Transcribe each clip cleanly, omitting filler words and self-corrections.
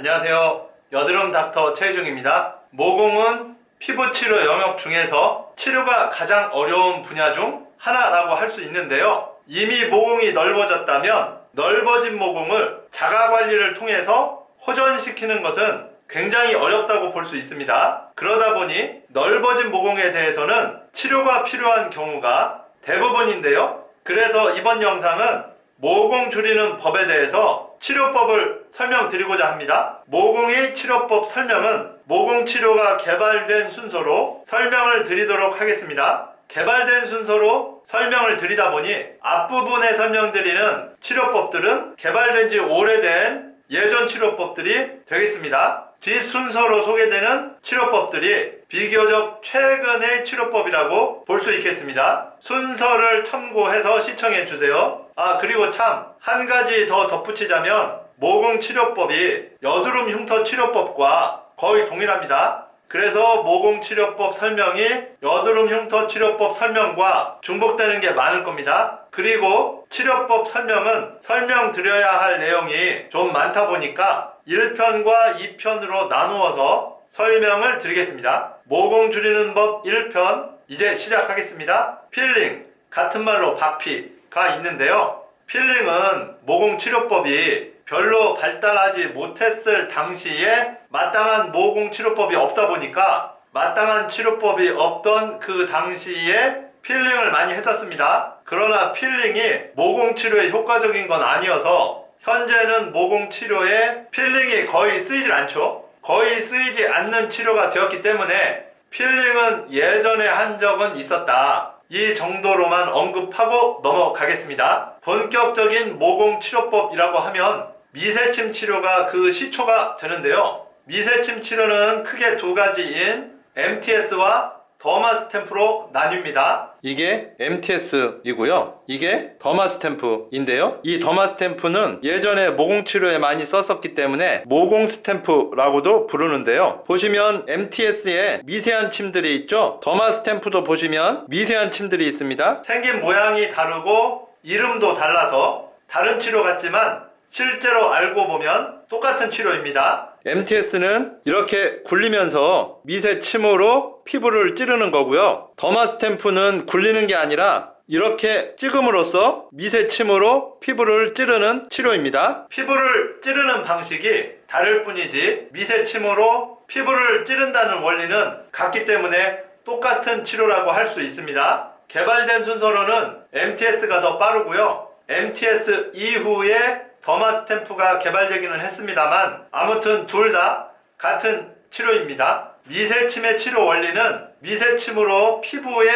안녕하세요. 여드름 닥터 최희중입니다. 모공은 피부 치료 영역 중에서 치료가 가장 어려운 분야 중 하나라고 할 수 있는데요. 이미 모공이 넓어졌다면 넓어진 모공을 자가 관리를 통해서 호전시키는 것은 굉장히 어렵다고 볼 수 있습니다. 그러다 보니 넓어진 모공에 대해서는 치료가 필요한 경우가 대부분인데요. 그래서 이번 영상은 모공 줄이는 법에 대해서 치료법을 설명드리고자 합니다. 모공의 치료법 설명은 모공 치료가 개발된 순서로 설명을 드리도록 하겠습니다. 개발된 순서로 설명을 드리다 보니 앞부분에 설명드리는 치료법들은 개발된 지 오래된 예전 치료법들이 되겠습니다. 뒷순서로 소개되는 치료법들이 비교적 최근의 치료법이라고 볼 수 있겠습니다. 순서를 참고해서 시청해 주세요. 그리고 참 한 가지 더 덧붙이자면 모공 치료법이 여드름 흉터 치료법과 거의 동일합니다. 그래서 모공 치료법 설명이 여드름 흉터 치료법 설명과 중복되는 게 많을 겁니다. 그리고 치료법 설명은 설명드려야 할 내용이 좀 많다 보니까 1편과 2편으로 나누어서 설명을 드리겠습니다. 모공 줄이는 법 1편 이제 시작하겠습니다. 필링, 같은 말로 박피가 있는데요. 필링은 모공 치료법이 별로 발달하지 못했을 당시에 마땅한 모공 치료법이 없다 보니까 마땅한 치료법이 없던 그 당시에 필링을 많이 했었습니다. 그러나 필링이 모공 치료에 효과적인 건 아니어서 현재는 모공 치료에 필링이 거의 쓰이질 않죠. 거의 쓰이지 않는 치료가 되었기 때문에 필링은 예전에 한 적은 있었다. 이 정도로만 언급하고 넘어가겠습니다. 본격적인 모공 치료법이라고 하면 미세침 치료가 그 시초가 되는데요. 미세침 치료는 크게 두 가지인 MTS와 더마 스탬프로 나뉩니다. 이게 MTS이고요. 이게 더마 스탬프인데요. 이 더마 스탬프는 예전에 모공 치료에 많이 썼었기 때문에 모공 스탬프라고도 부르는데요. 보시면 MTS에 미세한 침들이 있죠. 더마 스탬프도 보시면 미세한 침들이 있습니다. 생긴 모양이 다르고 이름도 달라서 다른 치료 같지만 실제로 알고 보면 똑같은 치료입니다. MTS는 이렇게 굴리면서 미세침으로 피부를 찌르는 거고요. 더마 스탬프는 굴리는 게 아니라 이렇게 찍음으로써 미세침으로 피부를 찌르는 치료입니다. 피부를 찌르는 방식이 다를 뿐이지 미세침으로 피부를 찌른다는 원리는 같기 때문에 똑같은 치료라고 할 수 있습니다. 개발된 순서로는 MTS가 더 빠르고요. MTS 이후에 더마 스탬프가 개발되기는 했습니다만 아무튼 둘 다 같은 치료입니다. 미세침의 치료 원리는 미세침으로 피부에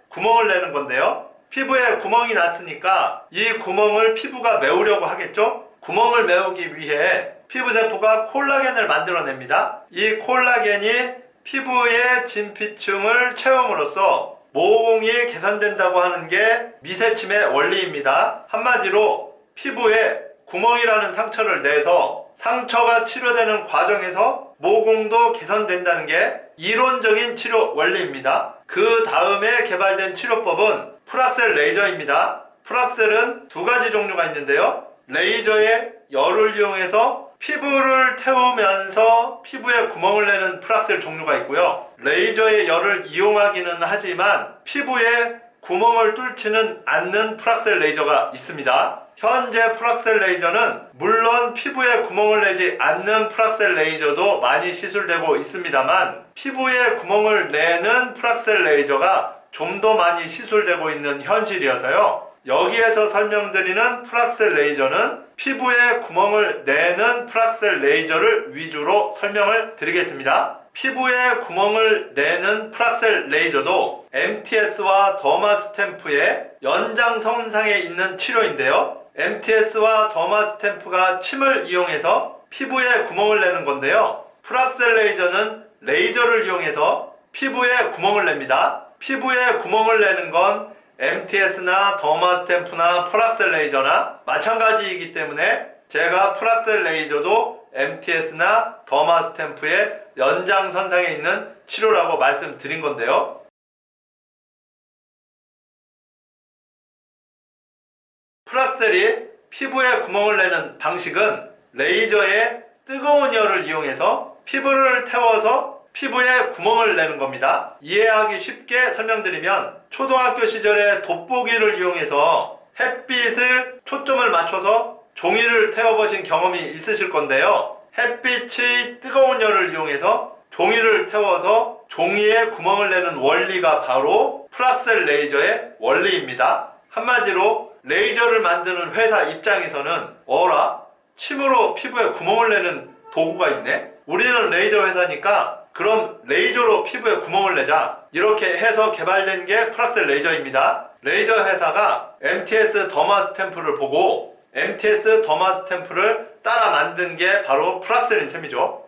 구멍을 내는 건데요. 피부에 구멍이 났으니까 이 구멍을 피부가 메우려고 하겠죠? 구멍을 메우기 위해 피부세포가 콜라겐을 만들어냅니다. 이 콜라겐이 피부의 진피층을 채움으로써 모공이 개선된다고 하는 게 미세침의 원리입니다. 한마디로 피부에 구멍이라는 상처를 내서 상처가 치료되는 과정에서 모공도 개선된다는 게 이론적인 치료 원리입니다. 그 다음에 개발된 치료법은 풀악셀 레이저입니다. 풀악셀은 두 가지 종류가 있는데요. 레이저의 열을 이용해서 피부를 태우면서 피부에 구멍을 내는 풀악셀 종류가 있고요. 레이저의 열을 이용하기는 하지만 피부에 구멍을 뚫지는 않는 풀악셀 레이저가 있습니다. 현재 풀악셀 레이저는 물론 피부에 구멍을 내지 않는 풀악셀 레이저도 많이 시술되고 있습니다만 피부에 구멍을 내는 풀악셀 레이저가 좀 더 많이 시술되고 있는 현실이어서요. 여기에서 설명드리는 풀악셀 레이저는 피부에 구멍을 내는 풀악셀 레이저를 위주로 설명을 드리겠습니다. 피부에 구멍을 내는 풀악셀 레이저도 MTS와 더마 스탬프의 연장선상에 있는 치료인데요. MTS와 더마 스탬프가 침을 이용해서 피부에 구멍을 내는 건데요. 풀악셀 레이저는 레이저를 이용해서 피부에 구멍을 냅니다. 피부에 구멍을 내는 건 MTS나 더마 스탬프나 풀악셀 레이저나 마찬가지이기 때문에 제가 풀악셀 레이저도 MTS나 더마 스탬프의 연장선상에 있는 치료라고 말씀드린 건데요. 풀악셀이 피부에 구멍을 내는 방식은 레이저의 뜨거운 열을 이용해서 피부를 태워서 피부에 구멍을 내는 겁니다. 이해하기 쉽게 설명드리면 초등학교 시절에 돋보기를 이용해서 햇빛을 초점을 맞춰서 종이를 태워보신 경험이 있으실 건데요. 햇빛의 뜨거운 열을 이용해서 종이를 태워서 종이에 구멍을 내는 원리가 바로 프락셀 레이저의 원리입니다. 한마디로 레이저를 만드는 회사 입장에서는 어라? 침으로 피부에 구멍을 내는 도구가 있네? 우리는 레이저 회사니까 그럼 레이저로 피부에 구멍을 내자, 이렇게 해서 개발된 게 프락셀 레이저입니다. 레이저 회사가 MTS 더마 스탬프를 보고 MTS 더마 스탬프를 따라 만든 게 바로 프락셀인 셈이죠.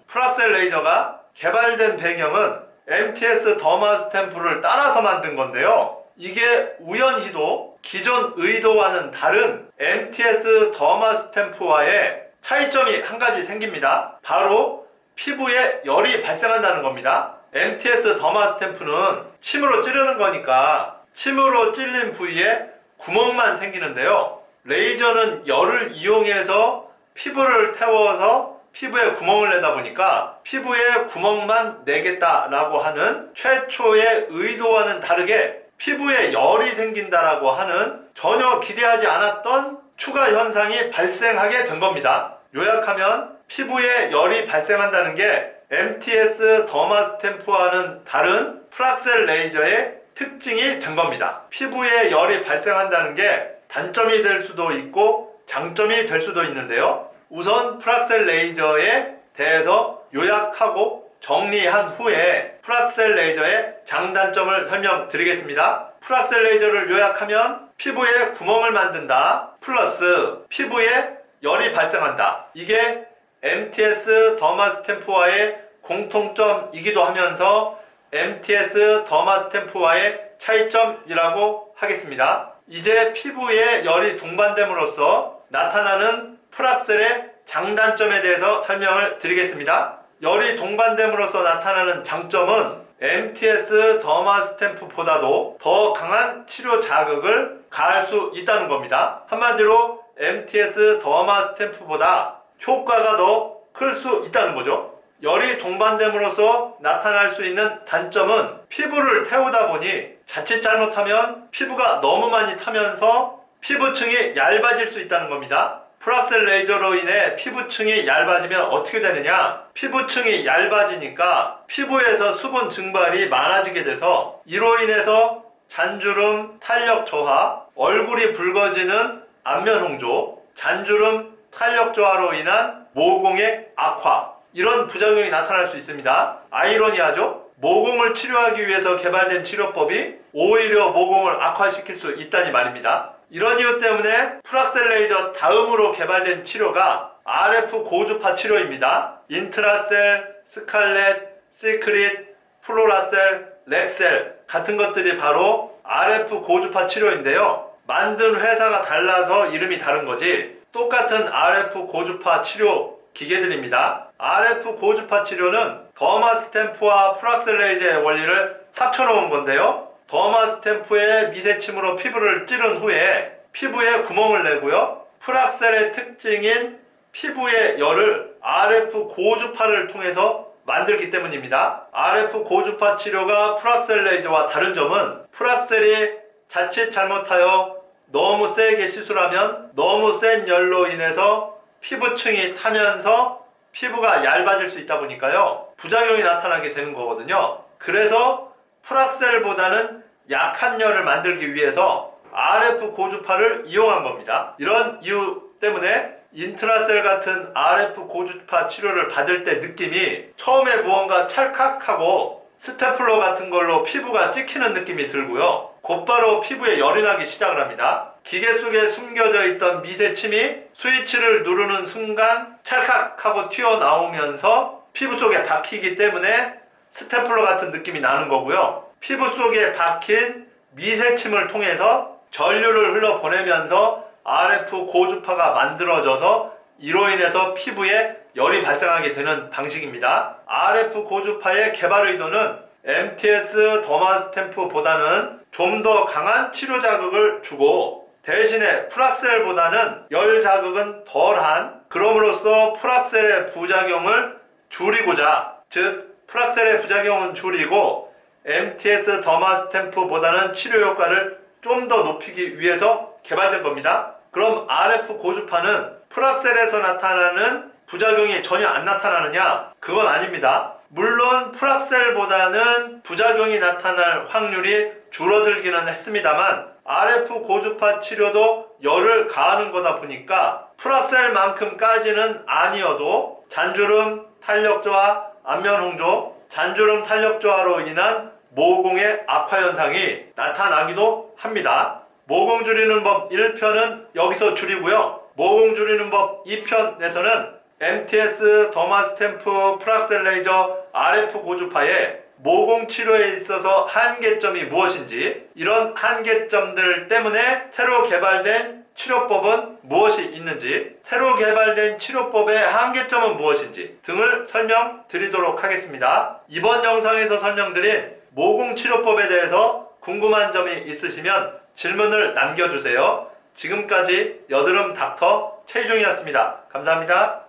프락셀 레이저가 개발된 배경은 MTS 더마 스탬프를 따라서 만든 건데요. 이게 우연히도 기존 의도와는 다른 MTS 더마 스탬프와의 차이점이 한 가지 생깁니다. 바로 피부에 열이 발생한다는 겁니다. MTS 더마 스탬프는 침으로 찌르는 거니까 침으로 찔린 부위에 구멍만 생기는데요. 레이저는 열을 이용해서 피부를 태워서 피부에 구멍을 내다 보니까 피부에 구멍만 내겠다라고 하는 최초의 의도와는 다르게 피부에 열이 생긴다라고 하는 전혀 기대하지 않았던 추가 현상이 발생하게 된 겁니다. 요약하면 피부에 열이 발생한다는 게 MTS 더마 스탬프와는 다른 프락셀 레이저의 특징이 된 겁니다. 피부에 열이 발생한다는 게 단점이 될 수도 있고 장점이 될 수도 있는데요. 우선 프락셀 레이저에 대해서 요약하고 정리한 후에 프락셀 레이저의 장단점을 설명드리겠습니다. 프락셀 레이저를 요약하면 피부에 구멍을 만든다 플러스 피부에 열이 발생한다. 이게 MTS 더마 스탬프와의 공통점이기도 하면서 MTS 더마 스탬프와의 차이점이라고 하겠습니다. 이제 피부에 열이 동반됨으로써 나타나는 프락셀의 장단점에 대해서 설명을 드리겠습니다. 열이 동반됨으로써 나타나는 장점은 MTS 더마 스탬프보다도 더 강한 치료 자극을 가할 수 있다는 겁니다. 한마디로 MTS 더마 스탬프보다 효과가 더 클 수 있다는 거죠. 열이 동반됨으로써 나타날 수 있는 단점은 피부를 태우다 보니 자칫 잘못하면 피부가 너무 많이 타면서 피부층이 얇아질 수 있다는 겁니다. 프락셀 레이저로 인해 피부층이 얇아지면 어떻게 되느냐? 피부층이 얇아지니까 피부에서 수분 증발이 많아지게 돼서 이로 인해서 잔주름, 탄력 저하, 얼굴이 붉어지는 안면 홍조, 잔주름, 탄력 저하로 인한 모공의 악화, 이런 부작용이 나타날 수 있습니다. 아이러니하죠? 모공을 치료하기 위해서 개발된 치료법이 오히려 모공을 악화시킬 수 있다니 말입니다. 이런 이유 때문에 프락셀 레이저 다음으로 개발된 치료가 RF 고주파 치료입니다. 인트라셀, 스칼렛, 시크릿, 플로라셀, 렉셀 같은 것들이 바로 RF 고주파 치료인데요. 만든 회사가 달라서 이름이 다른 거지 똑같은 RF 고주파 치료 기계들입니다. RF 고주파 치료는 더마 스탬프와 프락셀 레이저의 원리를 합쳐놓은 건데요. 더마 스탬프의 미세침으로 피부를 찌른 후에 피부에 구멍을 내고요. 프락셀의 특징인 피부의 열을 RF 고주파를 통해서 만들기 때문입니다. RF 고주파 치료가 프락셀 레이저와 다른 점은 프락셀이 자칫 잘못하여 너무 세게 시술하면 너무 센 열로 인해서 피부층이 타면서 피부가 얇아질 수 있다 보니까요. 부작용이 나타나게 되는 거거든요. 그래서 프락셀보다는 약한 열을 만들기 위해서 RF 고주파를 이용한 겁니다. 이런 이유 때문에 인트라셀 같은 RF 고주파 치료를 받을 때 느낌이 처음에 무언가 찰칵하고 스테플러 같은 걸로 피부가 찍히는 느낌이 들고요. 곧바로 피부에 열이 나기 시작을 합니다. 기계 속에 숨겨져 있던 미세침이 스위치를 누르는 순간 찰칵하고 튀어나오면서 피부 속에 박히기 때문에 스테플러 같은 느낌이 나는 거고요. 피부 속에 박힌 미세침을 통해서 전류를 흘러보내면서 RF 고주파가 만들어져서 이로 인해서 피부에 열이 발생하게 되는 방식입니다. RF 고주파의 개발 의도는 MTS 더마 스탬프보다는 좀 더 강한 치료 자극을 주고 대신에 풀악셀보다는 열 자극은 덜한, 그럼으로써 풀악셀의 부작용을 줄이고자, 즉 풀악셀의 부작용은 줄이고 MTS 더마 스탬프보다는 치료 효과를 좀 더 높이기 위해서 개발된 겁니다. 그럼 RF 고주파는 풀악셀에서 나타나는 부작용이 전혀 안 나타나느냐? 그건 아닙니다. 물론 풀악셀보다는 부작용이 나타날 확률이 줄어들기는 했습니다만 RF 고주파 치료도 열을 가하는 거다 보니까 풀악셀만큼까지는 아니어도 잔주름, 탄력 저하, 안면 홍조, 잔주름 탄력 저하로 인한 모공의 악화 현상이 나타나기도 합니다. 모공 줄이는 법 1편은 여기서 줄이고요. 모공 줄이는 법 2편에서는 MTS 더마 스탬프 풀악셀 레이저 RF 고주파의 모공 치료에 있어서 한계점이 무엇인지, 이런 한계점들 때문에 새로 개발된 치료법은 무엇이 있는지, 새로 개발된 치료법의 한계점은 무엇인지 등을 설명드리도록 하겠습니다. 이번 영상에서 설명드린 모공 치료법에 대해서 궁금한 점이 있으시면 질문을 남겨주세요. 지금까지 여드름 닥터 최희중이었습니다. 감사합니다.